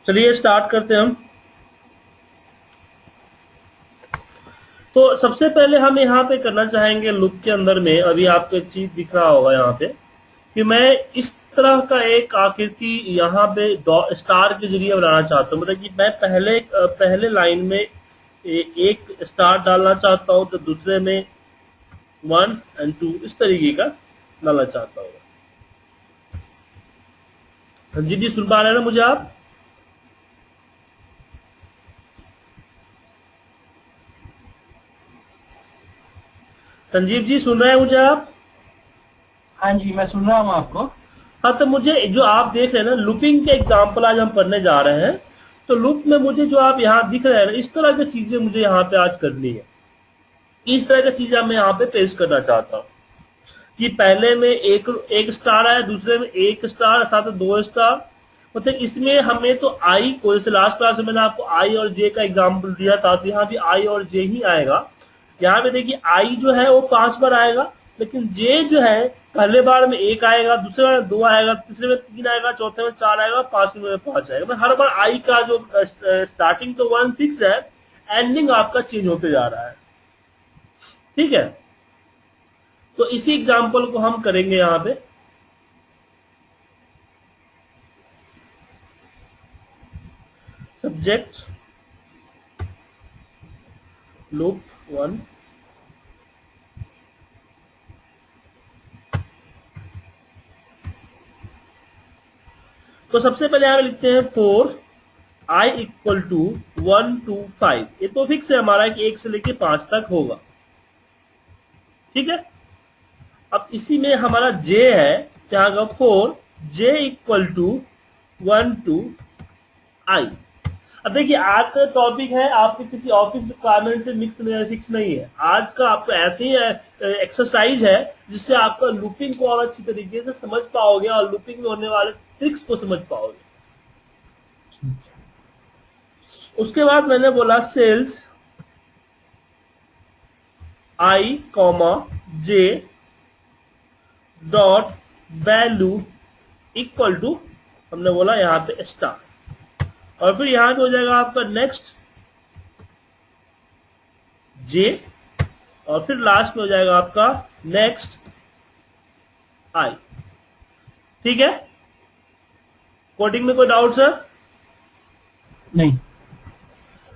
चलिए स्टार्ट करते हैं हम। तो सबसे पहले हम यहाँ पे करना चाहेंगे लूप के अंदर में, अभी आपको एक चीज दिख रहा होगा यहाँ पे कि मैं इस तरह का एक आकृति यहाँ पे स्टार के जरिए बनाना चाहता हूँ। मतलब कि मैं पहले लाइन में एक स्टार डालना चाहता हूँ, तो दूसरे में 1 और 2 इस तरीके का डालना चाहता हूँ। संजीव जी सुन पा रहे हैं ना मुझे आप? संजीव जी सुन रहे हैं मुझे आप? हाँ जी, मैं सुन रहा हूँ आपको। हाँ, तो मुझे जो आप देख रहे हैं ना, लूपिंग के एग्जाम्पल आज हम पढ़ने जा रहे हैं। तो लूप में मुझे जो आप यहाँ दिख रहे हैं ना, इस तरह की चीजें मुझे यहाँ पे आज करनी है। इस तरह की चीजें मैं यहाँ पे पेश करना चाहता हूँ कि पहले में एक स्टार आया, दूसरे में एक स्टार, साथ में 2 स्टार। मतलब इसमें हमें तो आई को, जैसे लास्ट क्लास में मैंने आपको आई और जे का एग्जाम्पल दिया था, तो यहाँ भी आई और जे ही आएगा। यहाँ पे देखिए आई जो है वो 5 बार आएगा, लेकिन जे जो है पहले बार में 1 आएगा, दूसरे बार में 2 आएगा, तीसरे में 3 आएगा, चौथे में 4 आएगा, पांचवें में 5 आएगा। हर बार आई का जो स्टार्टिंग तो 1 फिक्स है, एंडिंग आपका चेंज होते जा रहा है। ठीक है, तो इसी एग्जाम्पल को हम करेंगे यहाँ पे। सब्जेक्ट लूप 1, तो सबसे पहले यहाँ पे लिखते हैं 4 i इक्वल टू 1 to 5। ये तो फिक्स है हमारा कि 1 से लेके 5 तक होगा। ठीक है, अब इसी में हमारा j है, क्या होगा 4 j equal to 1 to i। अब देखिए आज का टॉपिक है, आपके किसी ऑफिस रिक्वायरमेंट से फिक्स नहीं है। आज का आपको ऐसे ही एक्सरसाइज है जिससे आपका लूपिंग को और अच्छी तरीके से समझ पाओगे और लूपिंग में होने वाले ट्रिक्स को समझ पाओगे। उसके बाद मैंने बोला cells i comma j dot value equal to, हमने बोला यहाँ पे स्टार, और फिर यहां पे हो जाएगा आपका नेक्स्ट j, और फिर लास्ट में हो जाएगा आपका नेक्स्ट i। ठीक है, कोडिंग में कोई डाउट सर? नहीं।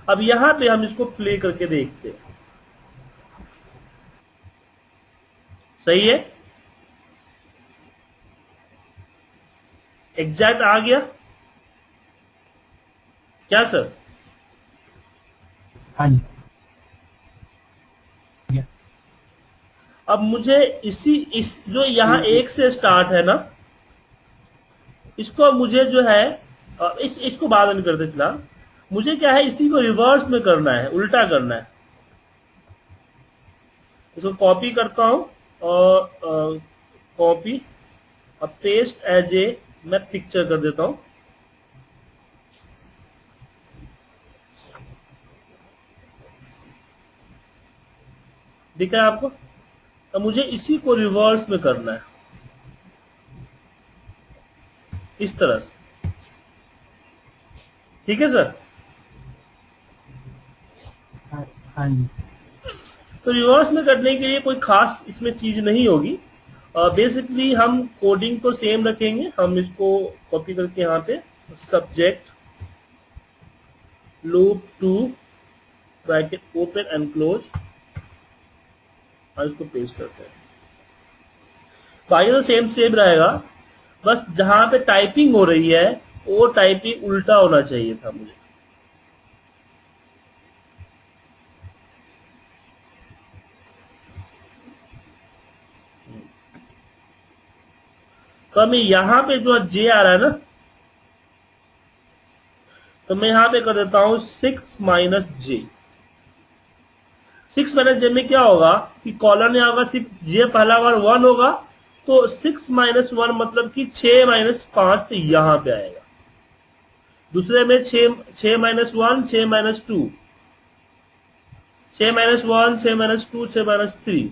अब यहां पे हम इसको प्ले करके देखते हैं। सही है, एग्जैक्ट आ गया क्या सर? हाँ जी। अब मुझे इस जो यहाँ 1 से स्टार्ट है ना, इसको मुझे जो है इसको बाद में करते फिलहाल। मुझे क्या है, इसी को रिवर्स में करना है, उल्टा करना है। इसको कॉपी करता हूं और कॉपी और पेस्ट एज ए मैं पिक्चर कर देता हूं। दिखा है आपको? अब मुझे इसी को रिवर्स में करना है, इस तरह से। ठीक है सर? हाँ जी। तो रिवर्स में करने के लिए कोई खास इसमें चीज नहीं होगी। बेसिकली हम कोडिंग तो सेम रखेंगे। हम इसको कॉपी करके यहाँ पे subject loop 2 bracket open and close, और इसको पेस्ट करते हैं। बाकी तो सेम रहेगा, बस जहां पे टाइपिंग हो रही है वो टाइपिंग उल्टा होना चाहिए था मुझे। तो मैं यहाँ पे जो जे आ रहा है ना, तो मैं यहाँ पे कर देता हूं 6 माइनस जे। 6 माइनस जे में क्या होगा कि कॉलन में होगा, सिर्फ जे पहला बार 1 होगा, तो 6 माइनस 1 मतलब कि 6 माइनस 5, तो यहां पे आएगा। दूसरे में 6 minus 1 6 minus 2, 6 minus 1 6 minus 2 6 minus 3,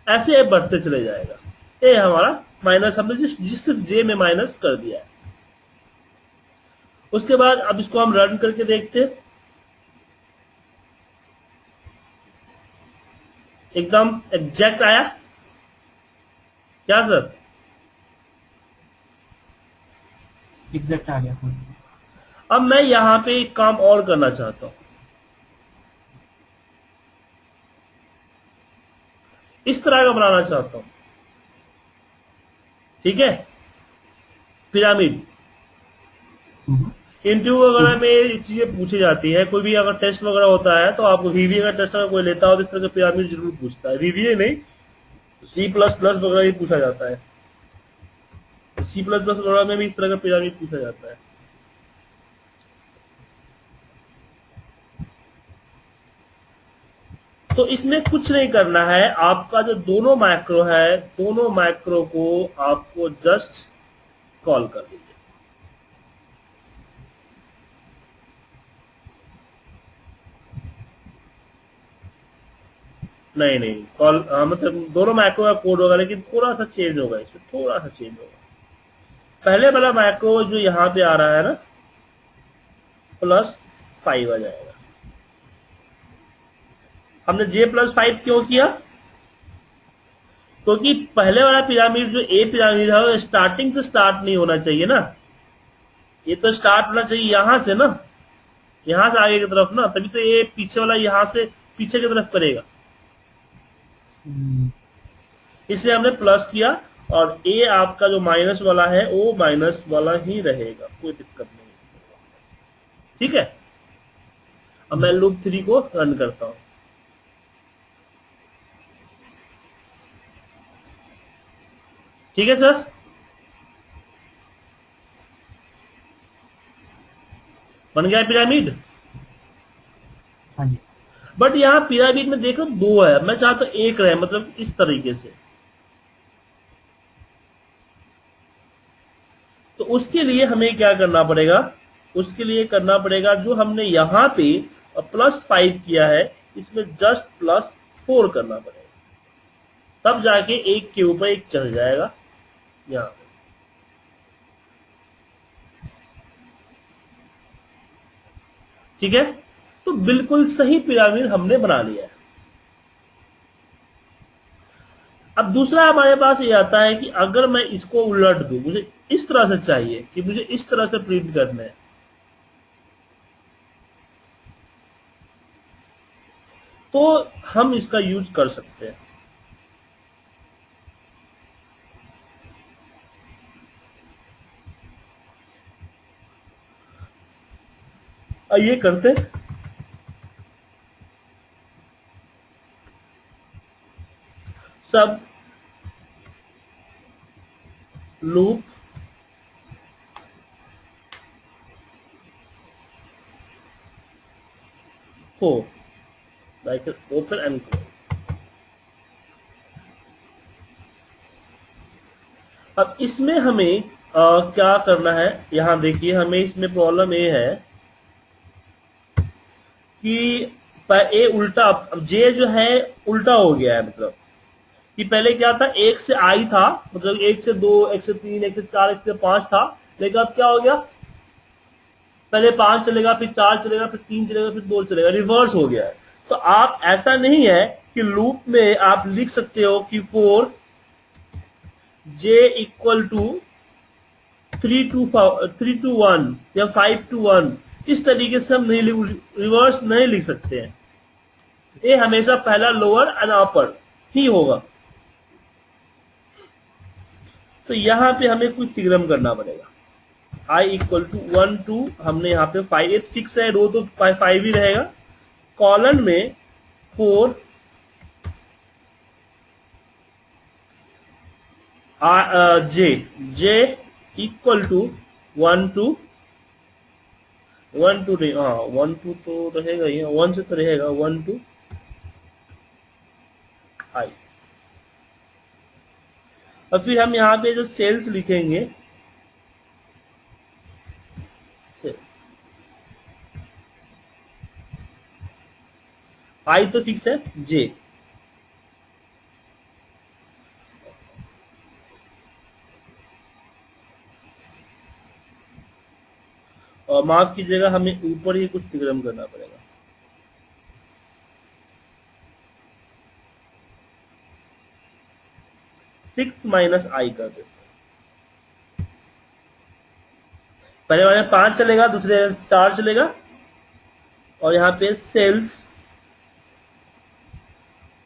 ऐसे बढ़ते चले जाएगा। ये हमारा माइनस, हमने जिस जे में माइनस कर दिया है। उसके बाद अब इसको हम रन करके देखते हैं, एकदम एग्जैक्ट आया क्या सर? एग्जैक्ट आ गया। अब मैं यहां पे एक काम और करना चाहता हूं, इस तरह का बनाना चाहता हूं, ठीक है, पिरामिड। हम्म, इंटरव्यू वगैरह में ये चीजें पूछी जाती है, कोई भी अगर टेस्ट वगैरह होता है तो आपको वीवीए का टेस्ट अगर कोई लेता हो तो इस तरह का पिरामिड जरूर पूछता है। वीवीए नहीं, C++ वगैरह ही पूछा जाता है, C++ वगैरह में भी इस तरह का पिरामिड पूछा जाता है। तो इसमें कुछ नहीं करना है, आपका जो दोनों मैक्रो है, दोनों मैक्रो को आपको जस्ट कॉल कर दीजिए। नहीं नहीं कॉल, मतलब दोनों मैक्रो का कोड होगा, लेकिन थोड़ा सा चेंज होगा, इसमें थोड़ा सा चेंज होगा। पहले वाला मैक्रो जो यहाँ पे आ रहा है ना, +5 आ जाएगा। हमने J+5 क्यों किया? क्योंकि पहले वाला पिरामिड जो ए पिरामिड है वो स्टार्टिंग से स्टार्ट नहीं होना चाहिए ना, ये तो स्टार्ट होना चाहिए यहां से ना, यहां से आगे की तरफ ना, तभी तो ये पीछे वाला यहां से पीछे की तरफ करेगा, हम्म, इसलिए हमने प्लस किया। और ए आपका जो माइनस वाला है वो माइनस वाला ही रहेगा, कोई दिक्कत नहीं। ठीक है, अब मैं लूप 3 को रन करता हूं। ठीक है सर, बन गया पिरामिड। हाँ जी। बट यहाँ पिरामिड में देखो 2 है, मैं चाहता हूं 1 रहे, मतलब इस तरीके से। तो उसके लिए हमें क्या करना पड़ेगा? उसके लिए करना पड़ेगा जो हमने यहाँ पे +5 किया है, इसमें जस्ट +4 करना पड़ेगा, तब जाके 1 के ऊपर 1 चल जाएगा यहाँ पे। ठीक है, तो बिल्कुल सही पिरामिड हमने बना लिया है। अब दूसरा हमारे पास ये आता है कि अगर मैं इसको उलट दूं, मुझे इस तरह से चाहिए कि मुझे इस तरह से प्रिंट करना है, तो हम इसका यूज कर सकते हैं। आइए करते हैं। सब लूप हो, लाइक ओपन एंड क्लोज। अब इसमें हमें क्या करना है, यहां देखिए हमें इसमें प्रॉब्लम ये है कि ए उल्टा, जे जो है उल्टा हो गया है, मतलब कि पहले क्या था, 1 से आई था, मतलब 1 से 2, 1 से 3, 1 से 4, 1 से 5 था, लेकिन अब क्या हो गया, पहले 5 चलेगा, फिर 4 चलेगा, फिर 3 चलेगा, फिर 2 चलेगा, रिवर्स हो गया है। तो आप, ऐसा नहीं है कि लूप में आप लिख सकते हो कि 4 j इक्वल टू 3 to 1 या 5 to 1, इस तरीके से हम नहीं रिवर्स नहीं लिख सकते हैं। ये हमेशा पहला लोअर एंड अपर ही होगा। तो यहाँ पे हमें कुछ थिग्रम करना पड़ेगा। I इक्वल टू 1 2, हमने यहाँ पे 5, 8 फिक्स है, रो तो 5 ही रहेगा, कॉलन में 4 जे इक्वल टू 1 2, 1 2 नहीं, हाँ 1 2 तो रहेगा ही, 1 से तो रहेगा 1 2 I। और फिर हम यहाँ पे जो सेल्स लिखेंगे, I तो फिक्स है, J और माफ कीजिएगा, हमें ऊपर ही कुछ तिग्रम करना पड़ेगा। 6 माइनस आई कर देते हैं। पहले वाले 5 चलेगा, दूसरे 4 चलेगा, और यहाँ पे सेल्स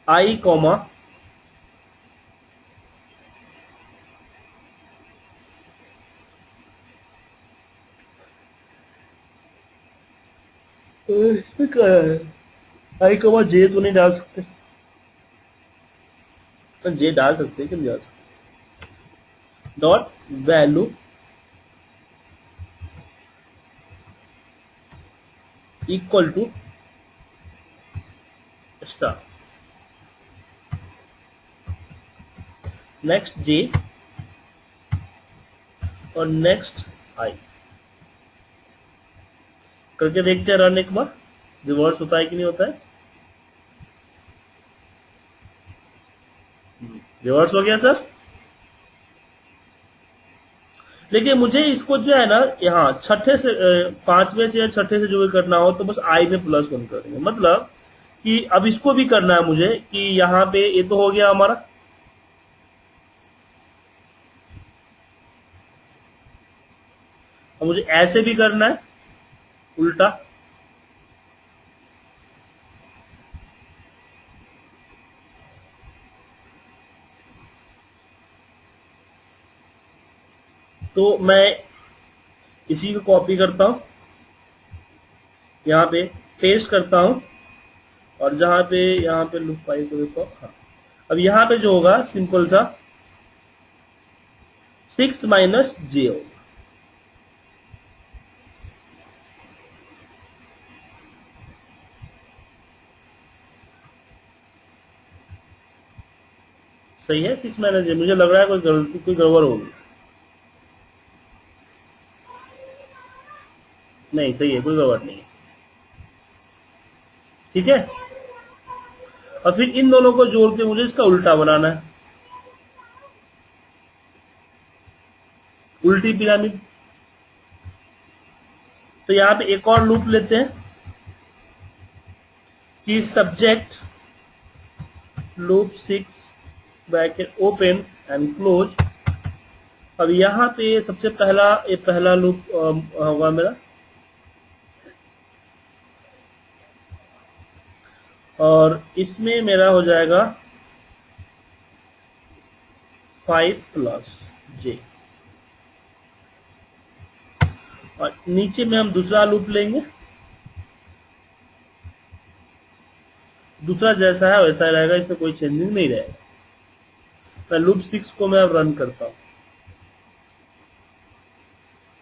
आई कॉमा इसमें क्या है, आई कॉमा जे तो नहीं डाल सकते, तो जे डाल सकते हैं, क्यों नहीं डाल सकते। Dot value equal to star, next J और नेक्स्ट आई। करके देखते हैं रन एक बार, रिवर्स होता है कि नहीं होता है। रिवर्स हो गया सर। लेकिन मुझे इसको जो है ना, यहाँ छठे से 5वें से या छठे से जो भी करना हो तो बस आई में +1 कर देंगे। मतलब कि अब इसको भी करना है मुझे कि यहाँ पे ये तो हो गया हमारा, अब मुझे ऐसे भी करना है उल्टा। तो मैं इसी को कॉपी करता हूं, यहाँ पे पेस्ट करता हूं, और जहां पे यहाँ पे लूप फाइल को देखो। हाँ, अब यहाँ पे जो होगा सिंपल सा 6 माइनस जे होगा। सही है, 6 माइनस जे। मुझे लग रहा है कोई गलती, कोई गड़बड़ होगी। नहीं, सही है, कोई गड़बड़ नहीं है। ठीक है, और फिर इन दोनों को जोड़ के मुझे इसका उल्टा बनाना है, उल्टी पिरामिड। तो यहाँ पे एक और लूप लेते हैं कि subject loop 6 bracket open and close. अब यहाँ पे सबसे पहला ये पहला लूप होगा मेरा, और इसमें मेरा हो जाएगा 5 प्लस जे, और नीचे में हम दूसरा लूप लेंगे, दूसरा जैसा है वैसा रहेगा, इसमें कोई चेंजिंग नहीं रहेगा। मैं लूप 6 को मैं अब रन करता हूं।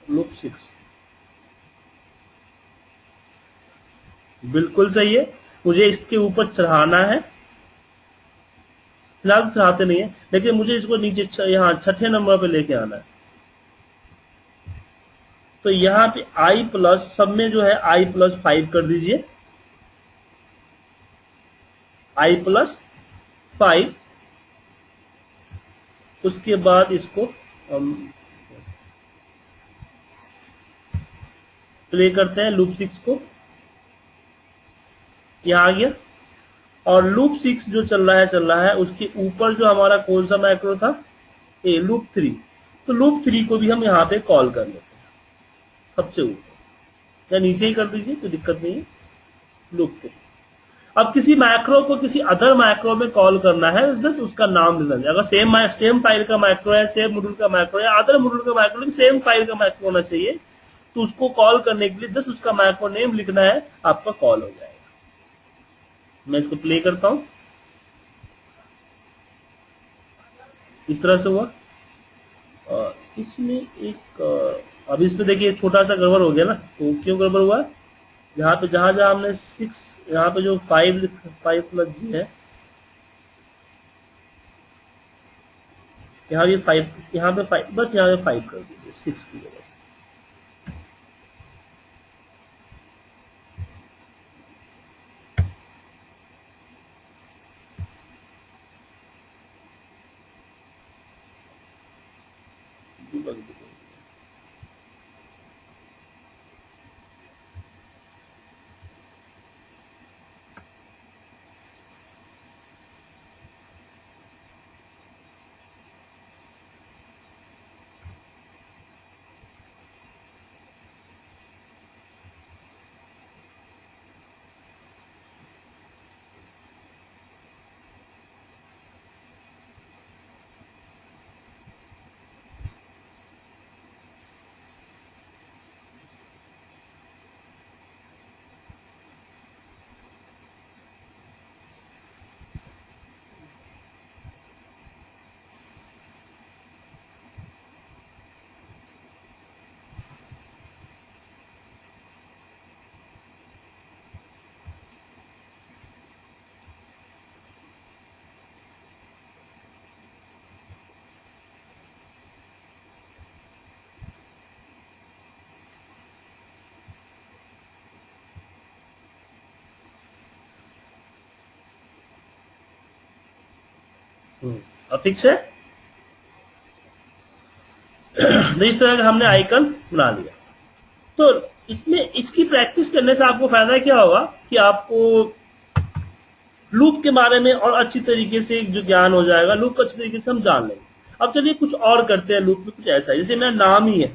लूप 6 बिल्कुल सही है, मुझे इसके ऊपर चढ़ाना है। फिलहाल चढ़ाते नहीं है, लेकिन मुझे इसको नीचे यहाँ छठे नंबर पे लेके आना है। तो यहाँ पे आई प्लस, सब में जो है i+5 कर दीजिए, i+5। उसके बाद इसको हम प्ले करते हैं लूप 6 को, यहाँ आ गया। और लूप 6 जो चल रहा है उसके ऊपर जो हमारा कौन सा मैक्रो था, ए लूप 3। तो लूप 3 को भी हम यहाँ पे कॉल कर लेते हैं सबसे ऊपर, या नीचे ही कर दीजिए, कोई दिक्कत नहीं है। लूप 3। अब किसी मैक्रो को किसी अदर मैक्रो में कॉल करना है, जस्ट उसका नाम देना है। अगर सेम फाइल का मैक्रो है, सेम मॉड्यूल का मैक्रो है, अदर मॉड्यूल का मैक्रो, लेकिन सेम फाइल का मैक्रो होना चाहिए, तो उसको कॉल करने के लिए जस्ट उसका मैक्रो नेम लिखना है, आपका कॉल हो जाएगा। मैं इसको प्ले करता हूं, इस तरह से हुआ। और इसमें एक अब इसमें देखिए छोटा सा गड़बड़ हो गया ना, तो क्यों गड़बड़ हुआ, यहाँ पे जहां जहां हमने 6, यहाँ पे जो 5+G है, यहाँ भी 5, यहाँ पे 5, बस यहाँ पे 5 कर दीजिए 6 की जगह। अब फिक्स है। तो इस तरह का हमने आइकन बना लिया। तो इसमें इसकी प्रैक्टिस करने से आपको फायदा क्या होगा कि आपको लूप के बारे में और अच्छी तरीके से जो ज्ञान हो जाएगा, लूप को अच्छी तरीके से हम जान लेंगे। अब चलिए कुछ और करते हैं। लूप में कुछ ऐसा है, जैसे मेरा नाम ही है,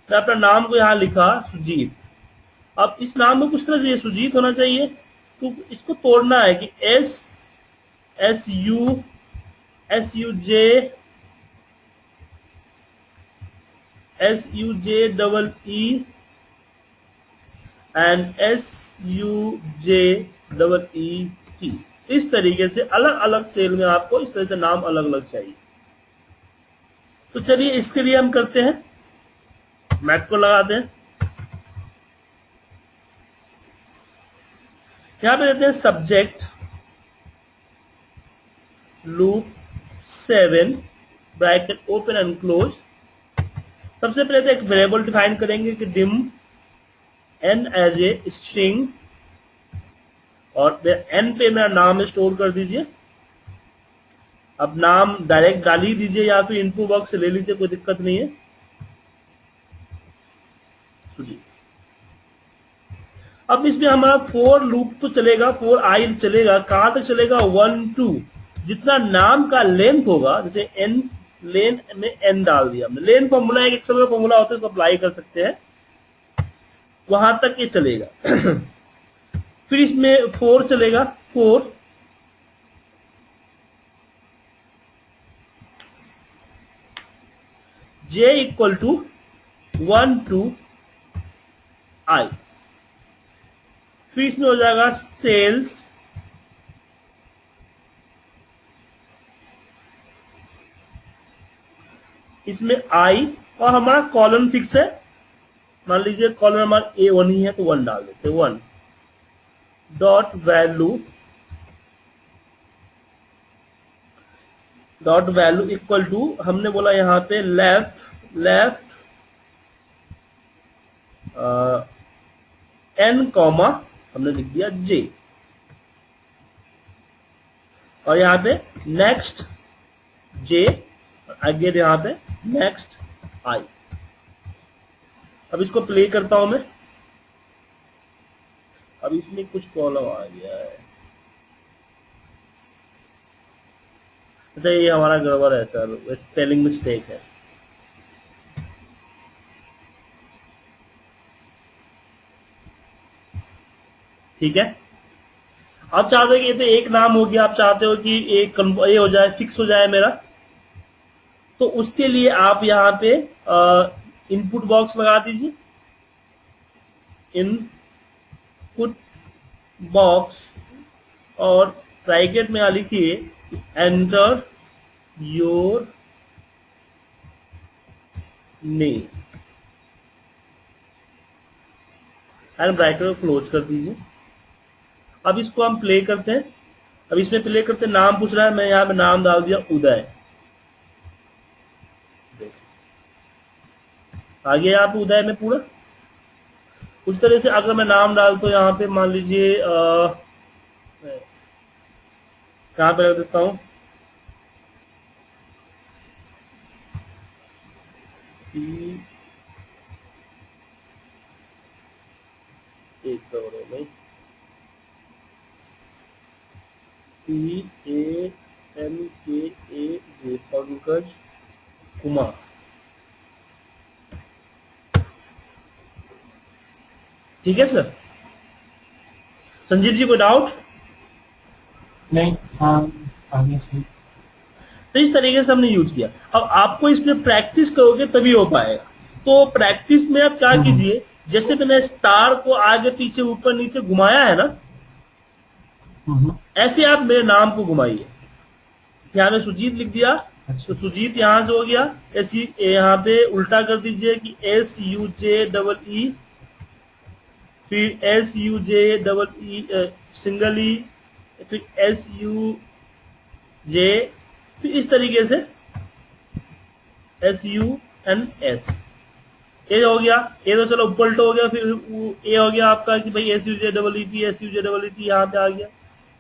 मैं अपना नाम को यहाँ लिखा सुजीत। अब इस नाम में कुछ तरह से सुजीत होना चाहिए, तो इसको तोड़ना है कि SUJ एंड SUJEET। इस तरीके से अलग अलग सेल में आपको इस तरह से नाम अलग अलग चाहिए। तो चलिए इसके लिए हम करते हैं, मैथ को लगाते हैं। यहां पे देते हैं subject loop 7 bracket open and close. सबसे पहले तो एक वेरिएबल डिफाइन करेंगे कि dim n as a string, और n पे मेरा नाम स्टोर कर दीजिए। अब नाम डायरेक्ट डाल ही दीजिए या फिर इनपुट बॉक्स से ले लीजिए, कोई दिक्कत नहीं है। सुनिए, अब इसमें हमारा फॉर लूप तो चलेगा, फॉर आई चलेगा। कहां तक चलेगा? 1 2। जितना नाम का लेंथ होगा, जैसे n लेन में n डाल दिया हमने। लेन फॉर्मूला एक एक्सेल का फॉर्मूला होता है, इसको अप्लाई कर सकते हैं, वहां तक ये चलेगा। फिर इसमें 4 चलेगा। 4 j equal to 1 to i। फिर इसमें हो जाएगा सेल्स इसमें i, और हमारा कॉलम फिक्स है। मान लीजिए कॉलम हमारा A1 ही है, तो 1 डाल देते हैं। 1 डॉट वैल्यू इक्वल टू, हमने बोला यहां पे लेफ्ट n कॉमा हमने लिख दिया j, और यहां पे नेक्स्ट j, अगेन यहां पे नेक्स्ट i। अब इसको प्ले करता हूं मैं। अब इसमें कुछ प्रॉब्लम आ गया है, अच्छा ये हमारा गड़बड़ है सर, स्पेलिंग मिस्टेक है। ठीक है, आप चाहते हो कि ये तो एक नाम हो गया, आप चाहते हो कि एक ये हो जाए, फिक्स हो जाए मेरा। तो उसके लिए आप यहाँ पे इनपुट बॉक्स लगा दीजिए। इनपुट बॉक्स, और ब्रैकेट में लिखिए enter your name, and bracket को क्लोज कर दीजिए। अब इसको हम प्ले करते हैं। अब इसमें प्ले करते हैं, नाम पूछ रहा है, मैं यहाँ पे नाम डाल दिया उदय। आ गया यहाँ पे उदय में पूरा। उस तरह से अगर मैं नाम डाल तो यहाँ पे मान लीजिए कहाँ पे रख देता हूँ, एक करोड़ में PANKAJ पंकज कुमार। ठीक है सर। संजीव जी कोई डाउट? नहीं, हाँ आगे से। तो इस तरीके से हमने यूज किया। अब आपको इसमें प्रैक्टिस करोगे तभी हो पाएगा। तो प्रैक्टिस में आप क्या कीजिए, जैसे मैंने स्टार को आगे पीछे ऊपर नीचे घुमाया है ना, ऐसे आप मेरे नाम को घुमाइए। यहाँ पे सुजीत लिख दिया, तो सुजीत यहाँ से हो गया। ऐसी यहाँ पे उल्टा कर दीजिए कि SUJEE, फिर SUJEE सिंगल ई, फिर SUJ, फिर इस तरीके से SUNS। ए हो गया, ए तो चलो उल्टा हो गया। फिर ए हो गया आपका कि भाई SUJEET यहाँ पे आ गया।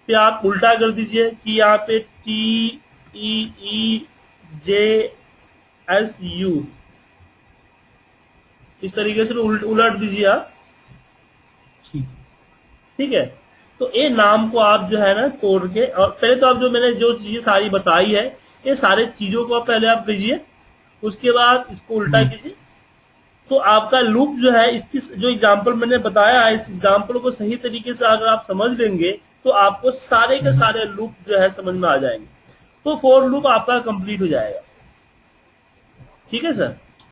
फिर आप उल्टा कर दीजिए कि यहाँ पे TANK EEJSU, इस तरीके से उलट दीजिए आप। ठीक है, तो ये नाम को आप जो है ना तोड़ के, और पहले तो आप जो मैंने जो चीजें सारी बताई है, ये सारे चीजों को पहले आप कीजिए, उसके बाद इसको उल्टा कीजिए। तो आपका लूप जो है, इसकी जो एग्जांपल मैंने बताया है, इस एग्जांपल को सही तरीके से अगर आप समझ लेंगे तो आपको सारे के सारे लूप जो है समझ में आ जाएंगे। तो फॉर लूप आपका कंप्लीट हो जाएगा। ठीक है सर।